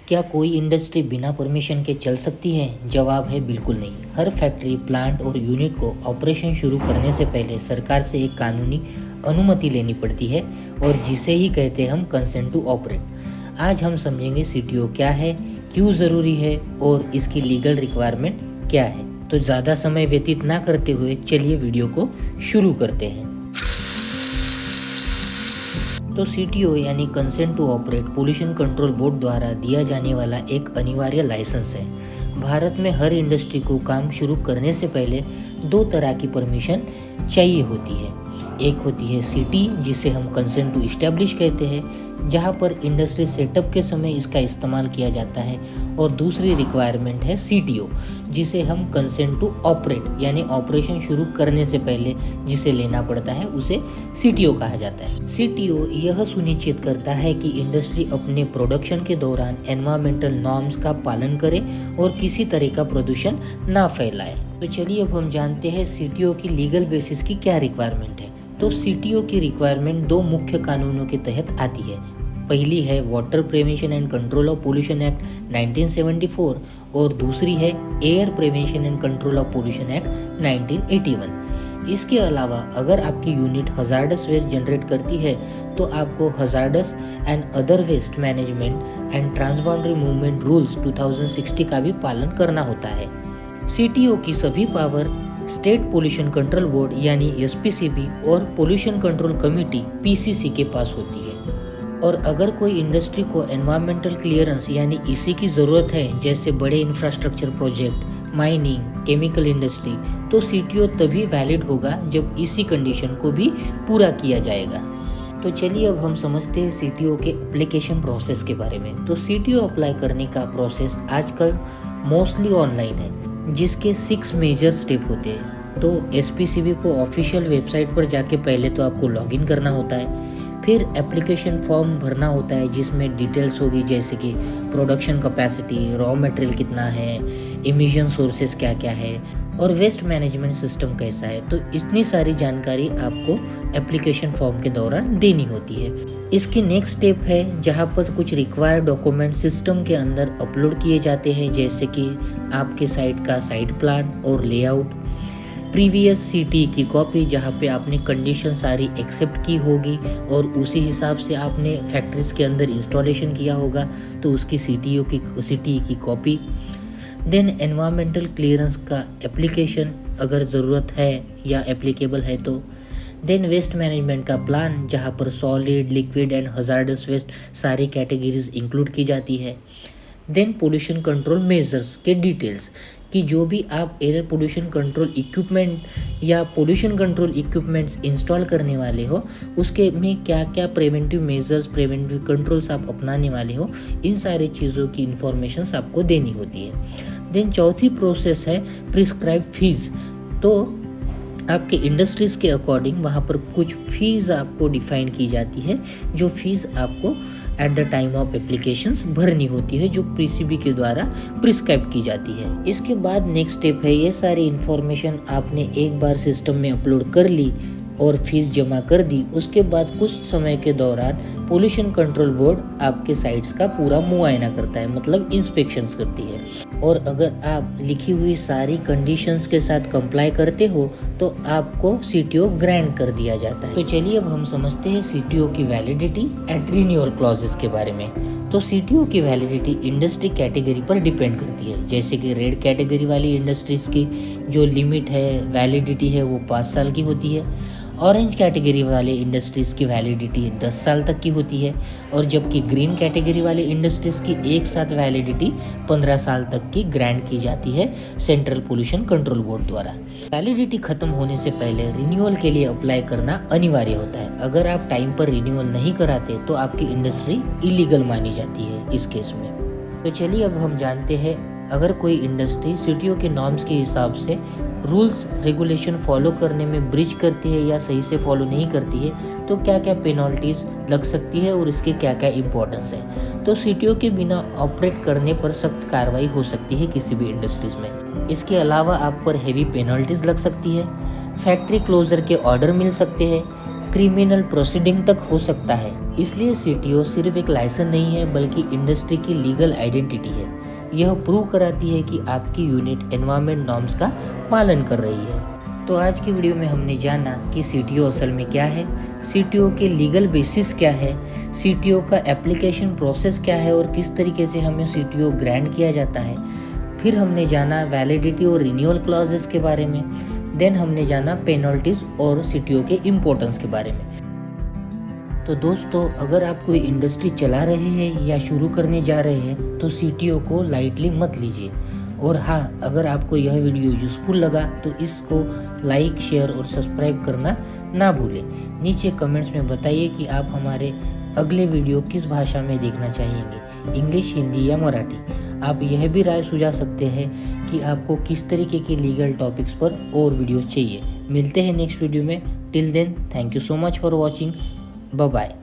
क्या कोई इंडस्ट्री बिना परमिशन के चल सकती है? जवाब है बिल्कुल नहीं। हर फैक्ट्री, प्लांट और यूनिट को ऑपरेशन शुरू करने से पहले सरकार से एक कानूनी अनुमति लेनी पड़ती है और जिसे ही कहते हैं हम कंसेंट टू ऑपरेट। आज हम समझेंगे सीटीओ क्या है, क्यों ज़रूरी है और इसकी लीगल रिक्वायरमेंट क्या है। तो ज़्यादा समय व्यतीत ना करते हुए चलिए वीडियो को शुरू करते हैं। तो सीटीओ यानी consent to operate pollution control board द्वारा दिया जाने वाला एक अनिवार्य लाइसेंस है। भारत में हर इंडस्ट्री को काम शुरू करने से पहले दो तरह की परमिशन चाहिए होती है। एक होती है सीटी, जिसे हम कंसेंट टू इस्टेब्लिश कहते हैं, जहां पर इंडस्ट्री सेटअप के समय इसका इस्तेमाल किया जाता है, और दूसरी रिक्वायरमेंट है सीटीओ, जिसे हम कंसेंट टू ऑपरेट यानी ऑपरेशन शुरू करने से पहले जिसे लेना पड़ता है उसे सीटीओ कहा जाता है। सीटीओ यह सुनिश्चित करता है कि इंडस्ट्री अपने प्रोडक्शन के दौरान एनवायरमेंटल नॉर्म्स का पालन करे और किसी तरह का प्रदूषण ना फैलाए। तो चलिए अब हम जानते हैं सीटीओ की लीगल बेसिस की क्या रिक्वायरमेंट है। तो सीटीओ की रिक्वायरमेंट दो मुख्य कानूनों के तहत आती है। पहली है water prevention and control of pollution act 1974 और दूसरी है air prevention and control of pollution act 1981। इसके अलावा अगर आपकी यूनिट हजार्डस वेस्ट जनरेट करती है तो आपको hazardous and other waste management and transboundary movement rules 2060 का भी पालन करना होता है। सीटीओ की सभी power state pollution control board यानी एसपीसीबी और पोल्यूशन कंट्रोल कमेटी पीसीसी के पास होती है। और अगर कोई इंडस्ट्री को एनवायरमेंटल क्लियरेंस यानी ईसी की ज़रूरत है, जैसे बड़े infrastructure project, mining, chemical industry, तो सीटीओ तभी वैलिड होगा जब ईसी कंडीशन को भी पूरा किया जाएगा। तो चलिए अब हम समझते हैं सीटीओ के एप्लीकेशन प्रोसेस के बारे में। तो सीटीओ अप्लाई करने का प्रोसेस आजकल मोस्टली ऑनलाइन है, जिसके 6 मेजर स्टेप होते हैं। तो एसपीसीबी को ऑफिशियल वेबसाइट पर जाके पहले तो आपको लॉगिन करना होता है, फिर एप्लीकेशन फॉर्म भरना होता है जिसमें डिटेल्स होगी, जैसे कि प्रोडक्शन कैपेसिटी, रॉ मटेरियल कितना है, इमिशन सोर्सेस क्या क्या है और वेस्ट मैनेजमेंट सिस्टम कैसा है। तो इतनी सारी जानकारी आपको एप्लीकेशन फॉर्म के दौरान देनी होती है। इसकी नेक्स्ट स्टेप है जहाँ पर कुछ रिक्वायर्ड डॉक्यूमेंट सिस्टम के अंदर अपलोड किए जाते हैं, जैसे कि आपके साइट का साइट प्लान और लेआउट, प्रीवियस सीटी की कॉपी जहाँ पे आपने कंडीशन सारी एक्सेप्ट की होगी और उसी हिसाब से आपने फैक्ट्रीज के अंदर इंस्टॉलेशन किया होगा, तो उसकी सीटी की कॉपी। देन एनवायरमेंटल क्लियरेंस का एप्लीकेशन अगर ज़रूरत है या एप्लीकेबल है तो। देन वेस्ट मैनेजमेंट का प्लान जहाँ पर solid, liquid and hazardous waste सारी कैटेगरीज इंक्लूड की जाती है। देन पोल्यूशन कंट्रोल मेजर्स के डिटेल्स कि जो भी आप एयर पोल्यूशन कंट्रोल इक्विपमेंट या पोल्यूशन कंट्रोल इक्विपमेंट्स इंस्टॉल करने वाले हो, उसके में क्या क्या प्रिवेंटिव मेजर्स, प्रिवेंटिव कंट्रोल्स आप अपनाने वाले हो, इन सारी चीज़ों की इंफॉर्मेशंस आपको देनी होती है। देन चौथी प्रोसेस है प्रिस्क्राइब फीस। तो आपके इंडस्ट्रीज़ के अकॉर्डिंग वहाँ पर कुछ फ़ीस आपको डिफ़ाइन की जाती है, जो फ़ीस आपको at the time of applications भरनी होती है, जो पीसीबी के द्वारा प्रिस्क्राइब की जाती है। इसके बाद नेक्स्ट स्टेप है, ये सारी इन्फॉर्मेशन आपने एक बार सिस्टम में अपलोड कर ली और फीस जमा कर दी, उसके बाद कुछ समय के दौरान पोल्यूशन कंट्रोल बोर्ड आपके साइट्स का पूरा मुआयना करता है, मतलब इंस्पेक्शंस करती है। और अगर आप लिखी हुई सारी कंडीशंस के साथ कंप्लाई करते हो तो आपको सीटीओ ग्रांट कर दिया जाता है। तो चलिए अब हम समझते हैं सीटीओ की वैलिडिटी एंड रिन्यूअल क्लॉजेस के बारे में। तो सीटीओ की वैलिडिटी इंडस्ट्री कैटेगरी पर डिपेंड करती है, जैसे कि रेड कैटेगरी वाली इंडस्ट्रीज़ की जो लिमिट है, वैलिडिटी है, वो 5 साल की होती है। ऑरेंज कैटेगरी वाले इंडस्ट्रीज़ की वैलिडिटी 10 साल तक की होती है, और जबकि ग्रीन कैटेगरी वाले इंडस्ट्रीज़ की एक साथ वैलिडिटी 15 साल तक की ग्रांट की जाती है सेंट्रल पोल्यूशन कंट्रोल बोर्ड द्वारा। वैलिडिटी खत्म होने से पहले रिन्यूअल के लिए अप्लाई करना अनिवार्य होता है। अगर आप टाइम पर रिन्यूअल नहीं कराते तो आपकी इंडस्ट्री इलीगल मानी जाती है इस केस में। तो चलिए अब हम जानते हैं, अगर कोई इंडस्ट्री सीटीओ के नॉर्म्स के हिसाब से रूल्स रेगुलेशन फॉलो करने में ब्रीच करती है या सही से फॉलो नहीं करती है तो क्या क्या पेनल्टीज लग सकती है और इसके क्या क्या इम्पोर्टेंस है। तो सीटीओ के बिना ऑपरेट करने पर सख्त कार्रवाई हो सकती है किसी भी इंडस्ट्रीज में। इसके अलावा आप पर हेवी पेनल्टीज लग सकती है, फैक्ट्री क्लोजर के ऑर्डर मिल सकते हैं, क्रिमिनल प्रोसीडिंग तक हो सकता है। इसलिए सीटीओ सिर्फ एक लाइसेंस नहीं है बल्कि इंडस्ट्री की लीगल आइडेंटिटी है। यह प्रूव कराती है कि आपकी यूनिट एनवायरमेंट नॉर्म्स का पालन कर रही है। तो आज की वीडियो में हमने जाना कि सीटीओ असल में क्या है, सीटीओ के लीगल बेसिस क्या है, सीटीओ का एप्लीकेशन प्रोसेस क्या है और किस तरीके से हमें सीटीओ ग्रांट किया जाता है। फिर हमने जाना वैलिडिटी और रिन्यूअल क्लॉजेस के बारे में। देन हमने जाना पेनल्टीज और सीटीओ के इम्पोर्टेंस के बारे में। तो दोस्तों, अगर आप कोई इंडस्ट्री चला रहे हैं या शुरू करने जा रहे हैं तो सीटीओ को लाइटली मत लीजिए। और हाँ, अगर आपको यह वीडियो यूज़फुल लगा तो इसको लाइक, शेयर और सब्सक्राइब करना ना भूलें। नीचे कमेंट्स में बताइए कि आप हमारे अगले वीडियो किस भाषा में देखना चाहेंगे, इंग्लिश, हिंदी या मराठी। आप यह भी राय सुझा सकते हैं कि आपको किस तरीके के लीगल टॉपिक्स पर और वीडियो चाहिए। मिलते हैं नेक्स्ट वीडियो में। Till then, thank you so much for watching. Bye bye.